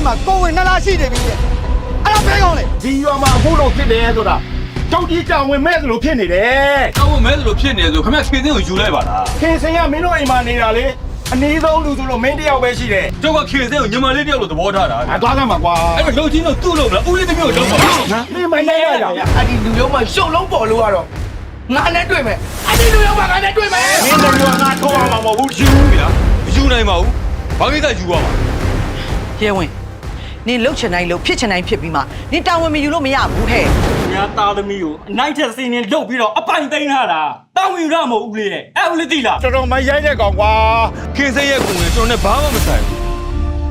မှာကိုဝင်နှစ်လားရှိနေပြီအဲ့ဒါဘဲကောင်းလေ ဒီရွာမှာအခုတော့ဖြစ်တယ်ဆိုတာကြောက်ကြီးကြောင်ဝင်မဲ့လို့ဖြစ်နေတယ် တောင်းမဲလို့ဖြစ်နေဆိုခင်ဗျခေစင်းကိုယူလိုက်ပါလား ခင်စင်ကမင်းတို့အိမ်မှာနေတာလေအနည်းဆုံးလူဆိုလို့မင်းတယောက်ပဲရှိတယ် ကျောက်ကခေစင်းကိုညီမလေးတယောက်လိုသဘောထားတာ သွားသားမှာကွာ အဲ့တော့လုံချင်းတော့သူ့လို့မလားဦးလေးတစ်မျိုးလုံးပါ မင်းမနေရတာ အဲ့ဒီလူမျိုးမှရှုပ်လုံးပေါ်လို့ကတော့ငါနဲ့တွေ့မယ်အဲ့ဒီလူမျိုးမှငါနဲ့တွေ့မယ် မင်းတို့ကငါထိုးအောင်မှာမဟုတ်ဘူး ယူပြီလားမယူနိုင်ပါဘူးဘာကိစ္စယူပါမှာ ရဲဝင်နင်လှုပ်ချင်တိုင်းလှုပ်ဖြစ်ချင်တိုင်းဖြစ်ပြီးမှနင်တာဝန်မယူလို့မရဘူးဟဲ့ ငါသားသမီးကိုအနိုင်ထက်စင်းနေလှုပ်ပြီးတော့အပိုင်သိမ်းထားတာတောင်းယူရမဟုတ်ဦးလေးတဲ့အဲ့ဦးလေးသိလား တော်တော်မရိုက်တဲ့ကောင်ကွာ ခေစင်းရဲ့ကိုယ်နဲ့ကျွန်တော်နဲ့ဘာမှမဆိုင်ဘူး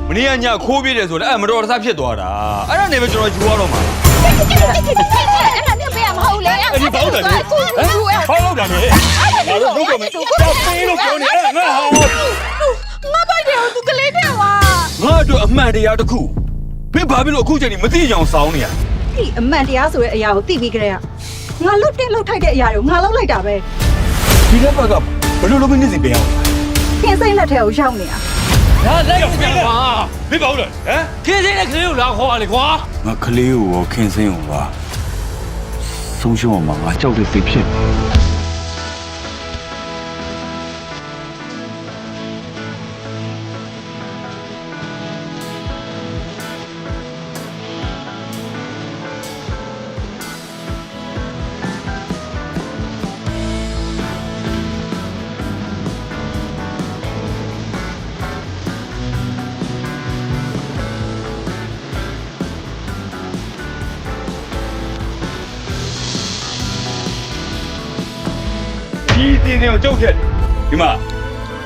မနေ့ကညခိုးပြတယ်ဆိုတော့အဲ့မတော်တဆဖြစ်သွားတာအဲ့ဒါနေပဲကျွန်တော်ယူရတော့မှာ အဲ့ဒါနဲ့ပေးရမဟုတ်လေ အဲ့ဒီဘောက်တယ်ဟမ်ဘောက်လောက်တာလေငါတို့လုပ်တော့မယ်ကြောက်ပေးလို့ပြောနေအဲ့ငါဟာ ငါပိုက်တယ်သူကလေးတဲ့ဝါ ငါတို့အမှန်တရားတစ်ခုဘယ်ဘာဖြစ်လို့အခုချိန်นี้မသိကြအောင်စောင်းနေရ ဒီအမှန်တရားဆိုတဲ့အရာကိုသိပြီးကြတဲ့ငါလှုပ်တဲ့လှုပ်ထိုက်တဲ့အရာတွေကိုငါလှုပ်လိုက်တာပဲ ဒီလက်ဘက်ကဘယ်လိုလုပ်ပြီးနေစီပြန်အောင် ခင်စိမ့်လက်ထဲကိုရောက်နေတာ ဒါလိုက်ကြပါ ဘယ်ပါဦးလဲဟမ် ခေစင်းတဲ့ကလေးကိုလာခေါ်ရလေကွာ ငါကလေးကိုရောခင်စင်းကိုပါဆုံးရှုံးအောင်ငါကြောက်တဲ့စိတ်ဖြစ်ဒီတင်းတင်းကိုကြောက်ခဲ့ဒီမှာ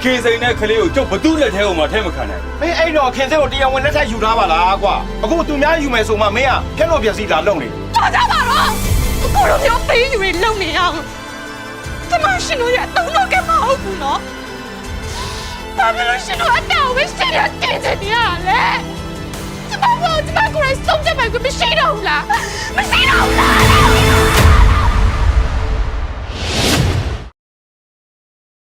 ခေစိန်နဲ့ကလေးကိုကြောက်ဘသူ့လက်ထဲမှာထဲမခံနိုင် မင်းအဲ့တော့ခင်စင်ကိုတရားဝင်လက်ထပ်ယူထားပါလားကွာအခုသူများယူမယ်ဆိုမှမင်းကဖျက်လို့ပြစီတာလုံနေ တော်ကြပါတော့ကိုလိုမျိုးပေးယူနေလုံနေအောင်ကျမရှိလို့ရတော့တော့ကမဟုတ်ဘူးနော်ဘာလို့ရှင်တို့အတောင်ဝစ်စီရတင်နေရလဲကျမကိုယ်ဆုံးချက်မဲ့ကိုမရှိတော့ဘူးလားမရှိတော့ဘူးလား